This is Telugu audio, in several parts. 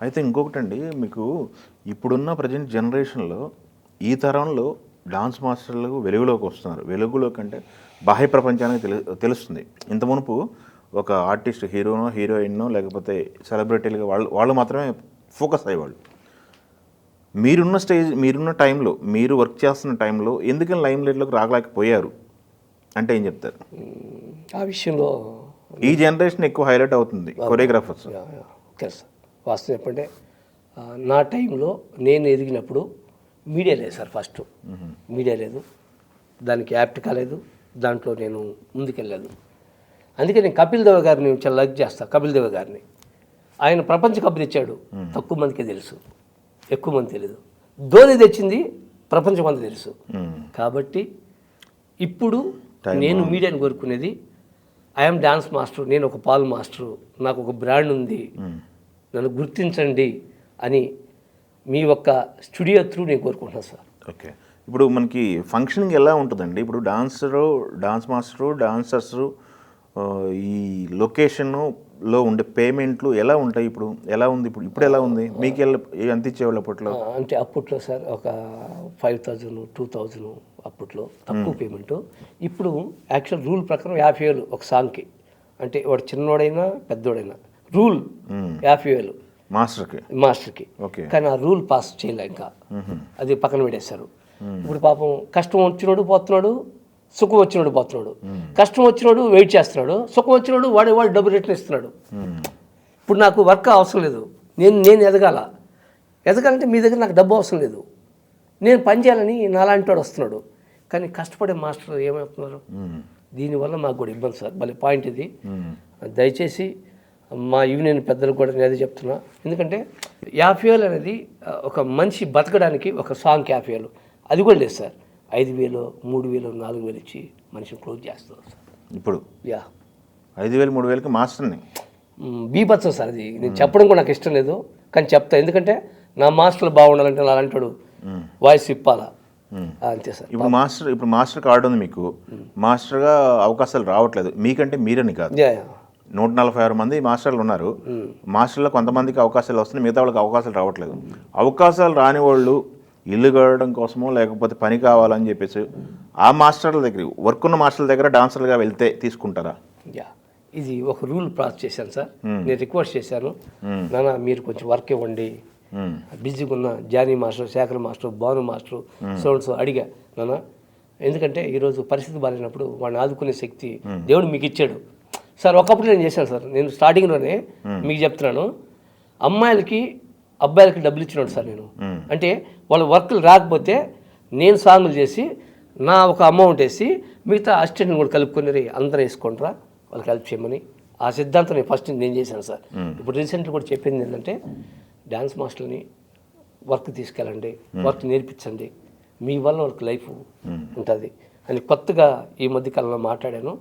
అయితే ఇంకొకటండి మీకు ఇప్పుడున్న ప్రజెంట్ జనరేషన్‌లో ఈ తరంలో డాన్స్ మాస్టర్లు వెలుగులోకి వస్తున్నారు. వెలుగులోకి అంటే బాహ్య ప్రపంచానికి తెలుస్తుంది. ఇంత మునుపు ఒక ఆర్టిస్ట్ హీరోనో, హీరోయిన్నో లేకపోతే సెలబ్రిటీలుగా వాళ్ళు మాత్రమే ఫోకస్ అయ్యేవాళ్ళు. మీరున్న టైంలో మీరు వర్క్ చేస్తున్న టైంలో ఎందుకని లైమ్‌లైట్‌లోకి రాలేకపోయారు అంటే ఏం చెప్తారు? ఆ విషయంలో ఈ జనరేషన్ ఎక్కువ హైలైట్ అవుతుంది కొరియోగ్రాఫర్స్. Okay sir. వాస్తవం చెప్పంటే నా టైంలో నేను ఎదిగినప్పుడు మీడియా లేదు సార్. ఫస్ట్ మీడియా లేదు, దానికి యాప్ట్ కాలేదు, దాంట్లో నేను ముందుకెళ్ళలేదు. అందుకే నేను కపిల్ దేవ్ గారిని చాలా లైక్ చేస్తాను. కపిల్ దేవ్ గారిని ఆయన ప్రపంచ కప్ తెచ్చాడు, తక్కువ మందికే తెలుసు, ఎక్కువ మంది తెలియదు. ధోని తెచ్చింది ప్రపంచం అంతా తెలుసు. కాబట్టి ఇప్పుడు నేను మీడియాని కోరుకునేది ఐఎమ్ డాన్స్ మాస్టర్, నేను ఒక పాల్ మాస్టరు, నాకు ఒక బ్రాండ్ ఉంది, నన్ను గుర్తించండి అని మీ ఒక్క స్టూడియో త్రూ నేను కోరుకుంటున్నాను సార్. ఓకే. ఇప్పుడు మనకి ఫంక్షనింగ్ ఎలా ఉంటుందండి? ఇప్పుడు డాన్స్ మాస్టరు, డాన్సర్సు ఈ లొకేషన్లో ఉండే పేమెంట్లు ఎలా ఉంటాయి? ఇప్పుడు ఎలా ఉంది? ఇప్పుడు ఎలా ఉంది? మీకు ఎంత ఇచ్చేవాళ్ళు అప్పట్లో? అంటే అప్పట్లో సార్ ఒక 5,000 2,000 అప్పట్లో తక్కువ పేమెంటు. ఇప్పుడు యాక్చువల్ రూల్ ప్రకారం 50,000 ఒక సాంగ్కి. అంటే వాడు చిన్నోడైనా పెద్దోడైనా రూల్ 50,000 మాస్టర్కి. ఓకే. కానీ ఆ రూల్ పాస్ చేయలే, ఇంకా అది పక్కన పెట్టేశారు. ఇప్పుడు పాపం కష్టం వచ్చినోడు పోతున్నాడు, సుఖం వచ్చినోడు పోతున్నాడు. కష్టం వచ్చినోడు వెయిట్ చేస్తున్నాడు, సుఖం వచ్చినోడు వాడు డబ్బు రిటర్న్ ఇస్తున్నాడు. ఇప్పుడు నాకు వర్క్ అవసరం లేదు, నేను ఎదగాలంటే మీ దగ్గర నాకు డబ్బు అవసరం లేదు, నేను పని చేయాలని నాలాంటి వాడు వస్తున్నాడు. కానీ కష్టపడే మాస్టర్ ఏమవుతున్నారు? దీనివల్ల మాకు కూడా ఇబ్బంది సార్. మళ్ళీ పాయింట్ ఇది. దయచేసి మా యూనియన్ పెద్దలకు కూడా నేను అదే చెప్తున్నా. ఎందుకంటే 50,000 అనేది ఒక మనిషి బతకడానికి ఒక సాంగ్కి 50,000, అది కూడా లేదు సార్. 5,000 3,000 4,000 ఇచ్చి మనిషిని క్లోజ్ చేస్తున్నారు సార్ ఇప్పుడు. 5,000 3,000కి మాస్టర్ని బీభత్సం సార్. అది నేను చెప్పడం కూడా నాకు ఇష్టం లేదు, కానీ చెప్తా. ఎందుకంటే నా మాస్టర్లు బాగుండాలంటే నా అలాంటాడు వాయిస్ ఇప్పాలా, అంతే సార్. ఇప్పుడు మాస్టర్ కార్డు ఉంది మీకు, మాస్టర్గా అవకాశాలు రావట్లేదు. మీకంటే మీరని కాదు, 146 మంది మాస్టర్లు ఉన్నారు. మాస్టర్లో కొంతమందికి అవకాశాలు వస్తున్నాయి, మిగతా వాళ్ళకి అవకాశాలు రావట్లేదు. అవకాశాలు రాని వాళ్ళు ఇల్లు గడవడం కోసమో లేకపోతే పని కావాలని చెప్పేసి ఆ మాస్టర్ల దగ్గర, వర్క్ ఉన్న మాస్టర్ల దగ్గర డాన్సర్గా వెళ్తే తీసుకుంటారా? ఇది ఒక రూల్ పాస్ చేశాను సార్. నేను రిక్వెస్ట్ చేశాను, నాన్న మీరు కొంచెం వర్క్ ఇవ్వండి, బిజీగా ఉన్న Jani master, Shekar master, Bhanu master, so అడిగా నాన్న. ఎందుకంటే ఈరోజు పరిస్థితి బాగాలేనప్పుడు వాడిని ఆదుకునే శక్తి దేవుడు మీకు ఇచ్చాడు సార్. ఒకప్పుడు నేను చేశాను సార్. నేను స్టార్టింగ్లోనే మీకు చెప్తున్నాను, అమ్మాయిలకి అబ్బాయిలకి డబ్బులు ఇచ్చినాడు సార్ నేను. అంటే వాళ్ళ వర్క్లు రాకపోతే నేను సాంగులు చేసి నా ఒక అమౌంట్ వేసి మిగతా అసిస్టెంట్ని కూడా కలుపుకొని అందరూ వేసుకుంటారా వాళ్ళకి హెల్ప్ చేయమని, ఆ సిద్ధాంతం నేను చేశాను సార్. ఇప్పుడు రీసెంట్గా కూడా చెప్పింది ఏంటంటే డ్యాన్స్ మాస్టర్ని వర్క్ తీసుకెళ్ళండి, వర్క్ నేర్పించండి, మీ వల్ల వాళ్ళకి లైఫ్ ఉంటుంది అని కొత్తగా ఈ మధ్య కాలంలో మాట్లాడాను.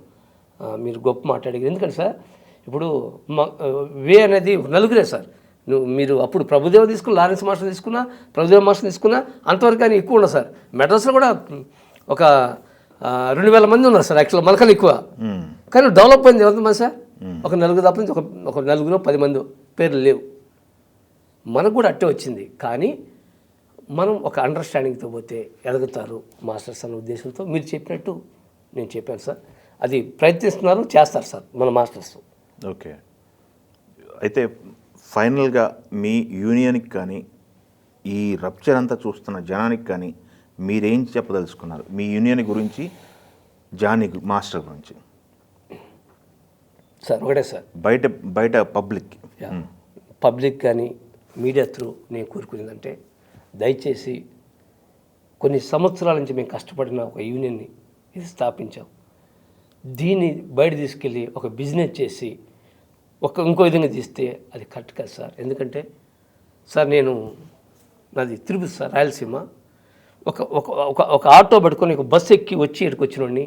మీరు గొప్ప మాట్లాడారు. ఎందుకంటే సార్ ఇప్పుడు వే అనేది నలుగురే సార్. మీరు అప్పుడు ప్రభుదేవ తీసుకున్న, లారెన్స్ మాస్టర్ తీసుకున్నా, ప్రభుదేవ మాస్టర్ తీసుకున్నా, అంతవరకు కానీ ఎక్కువ ఉన్నారు సార్. మెడ్రాస్లో కూడా ఒక 2,000 మంది ఉన్నారు సార్. యాక్చువల్ మనకన్నా ఎక్కువ. కానీ డెవలప్ అయింది ఎంతమంది సార్? ఒక నలుగురు తప్ప నుంచి ఒక 4 10 మంది పేర్లు లేవు. మనకు కూడా అట్టే వచ్చింది. కానీ మనం ఒక అండర్స్టాండింగ్తో పోతే ఎదుగుతారు మాస్టర్స్ అన్న ఉద్దేశంతో మీరు చెప్పినట్టు నేను చెప్పాను సార్. అది ప్రయత్నిస్తున్నారు, చేస్తారు సార్ మన మాస్టర్స్. ఓకే. అయితే ఫైనల్గా మీ యూనియన్కి కానీ ఈ రప్చర్ అంతా చూస్తున్న జనానికి కానీ మీరేం చెప్పదలుచుకున్నారు మీ యూనియన్ గురించి, జానీ మాస్టర్ గురించి? సార్ ఒకటే సార్, బయట పబ్లిక్ కానీ మీడియా త్రూ నేను కోరుకునేదంటే, దయచేసి కొన్ని సంవత్సరాల నుంచి మేము కష్టపడిన ఒక యూనియన్ని ఇది స్థాపించాం. దీన్ని బయట తీసుకెళ్ళి ఒక బిజినెస్ చేసి ఇంకో విధంగా తీస్తే అది కరెక్ట్ కాదు సార్. ఎందుకంటే సార్ నాది తిరుపతి సార్, రాయలసీమ. ఒక ఆటో పట్టుకొని ఒక బస్సు ఎక్కి వచ్చి ఇక్కడికి వచ్చినోడిని,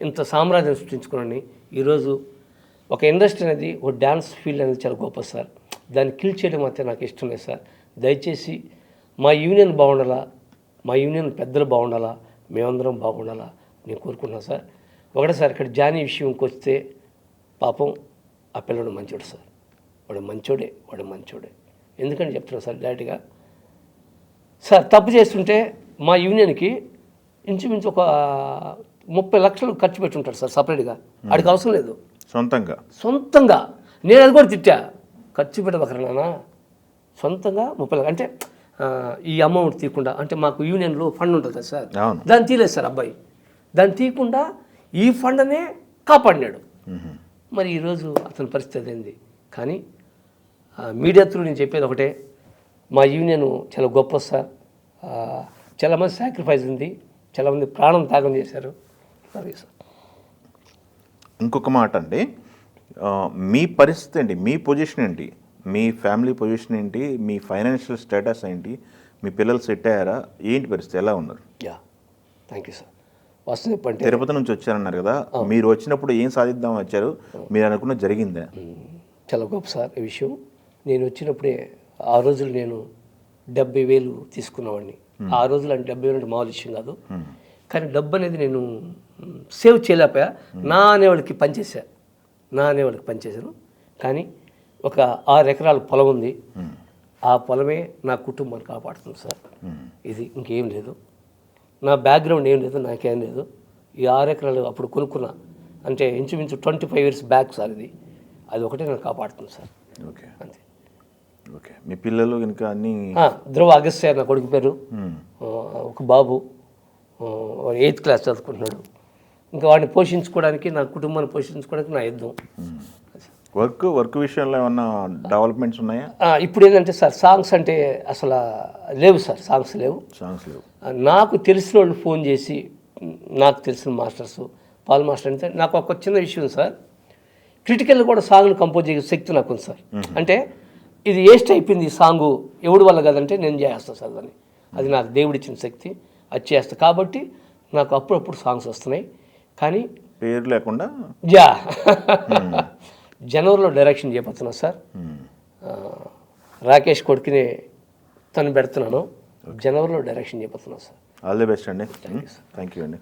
ఇంత సామ్రాజ్యం సృష్టించుకున్నాడిని. ఈరోజు ఒక ఇండస్ట్రీ అనేది, ఒక డ్యాన్స్ ఫీల్డ్ అనేది చాలా గొప్ప సార్. దాన్ని కిల్ చేయడం అయితే నాకు ఇష్టం లేదు సార్. దయచేసి మా యూనియన్ బాగుండాలా, మా యూనియన్ పెద్దలు బాగుండాలా, మేమందరం బాగుండాలా నేను కోరుకుంటున్నాను సార్. ఒకటే సార్, ఇక్కడ జానీ విషయంకి వస్తే పాపం ఆ పిల్లడు మంచోడు సార్. వాడు మంచోడే. ఎందుకని చెప్తున్నాను సార్ డైరెక్ట్గా. సార్ తప్పు చేస్తుంటే మా యూనియన్కి ఇంచుమించు ఒక 30 లక్షలు ఖర్చు పెట్టుంటాడు సార్ సపరేట్గా. ఆడికి అవసరం లేదు, సొంతంగా. నేను అది కూడా తిట్టా, ఖర్చు పెట్టబకరా నాన్న, సొంతంగా 30 లక్షలు అంటే ఈ అమౌంట్ తీయకుండా. అంటే మాకు యూనియన్లో ఫండ్ ఉంటుంది కదా సార్, దాన్ని తీయలేదు సార్ అబ్బాయి. దాన్ని తీయకుండా ఈ ఫండ్నే కాపాడినాడు. మరి ఈరోజు అతని పరిస్థితి ఏంది? కానీ మీడియా త్రూ నేను చెప్పేది ఒకటే, మా యూనియన్ చాలా గొప్ప సార్. చాలామంది సాక్రిఫైస్ ఉంది, చాలామంది ప్రాణం త్యాగం చేశారు. అది సార్. ఇంకొక మాట అండి, మీ పరిస్థితి ఏంటి, మీ పొజిషన్ ఏంటి, మీ ఫ్యామిలీ పొజిషన్ ఏంటి, మీ ఫైనాన్షియల్ స్టేటస్ ఏంటి, మీ పిల్లలు సెట్ అయ్యారా, ఏంటి పరిస్థితి, ఎలా ఉన్నారు? Thank you sir. వస్తుంది చెప్పండి, తిరుపతి నుంచి వచ్చారన్నారు కదా, మీరు వచ్చినప్పుడు ఏం సాధిద్దాం వచ్చారు, మీరు అనుకున్న జరిగిందా? చాలా గొప్ప సార్ ఈ విషయం. నేను వచ్చినప్పుడే ఆ రోజులు నేను 70,000 తీసుకున్నవాడిని. ఆ రోజులు అంటే 70,000 అంటే మామూలు విషయం కాదు. కానీ డబ్బు అనేది నేను సేవ్ చేయలేకపోయా. నా అనేవాళ్ళకి పనిచేశాను. కానీ ఒక 6 ఎకరాల పొలం ఉంది, ఆ పొలమే నా కుటుంబాన్ని కాపాడుతుంది సార్. ఇది ఇంకేం లేదు, నా బ్యాక్గ్రౌండ్ ఏం లేదు, నాకేం లేదు. ఈ 6 ఎకరాలు అప్పుడు కొనుక్కున్నా, అంటే ఇంచుమించు 25 years బ్యాక్ సార్. అది ఒకటే నన్ను కాపాడుతుంది సార్. ఓకే, అంతే. ఓకే. మీ పిల్లలు ఇంకా అన్ని? ధ్రువ అగస్త్య నా కొడుకు పేరు, ఒక బాబు 8th class చదువుకుంటున్నాడు. ఇంకా వాడిని పోషించుకోవడానికి, నా కుటుంబాన్ని పోషించుకోవడానికి నా యుద్ధం. వర్క్ విషయంలో ఏమన్నా డెవలప్మెంట్స్ ఉన్నాయా? ఇప్పుడు ఏంటంటే సార్, సాంగ్స్ అంటే అసలు లేవు సార్, సాంగ్స్ లేవు. నాకు తెలిసిన వాళ్ళు ఫోన్ చేసి, నాకు తెలిసిన మాస్టర్స్, పాల్ మాస్టర్ అంటే నాకు ఒక చిన్న విషయం సార్, క్రిటికల్ కూడా సాంగ్ని కంపోజ్ చేసే శక్తి నాకు ఉంది సార్. అంటే ఇది వేస్ట్ అయిపోయింది ఈ సాంగు, ఎవడి వల్ల కదంటే నేను చేస్తాను సార్ దాన్ని. అది నాకు దేవుడిచ్చిన శక్తి, అది చేస్తా. కాబట్టి నాకు అప్పుడప్పుడు సాంగ్స్ వస్తున్నాయి. కానీ పేరు లేకుండా జనవరిలో డైరెక్షన్ చేయబోతున్నా సార్. రాకేష్ కొడుకుని తను పెడుతున్నాను, జనవరిలో డైరెక్షన్ చేయబోతున్నా సార్. ఆల్ ది బెస్ట్ అండి. థ్యాంక్ యూ అండి.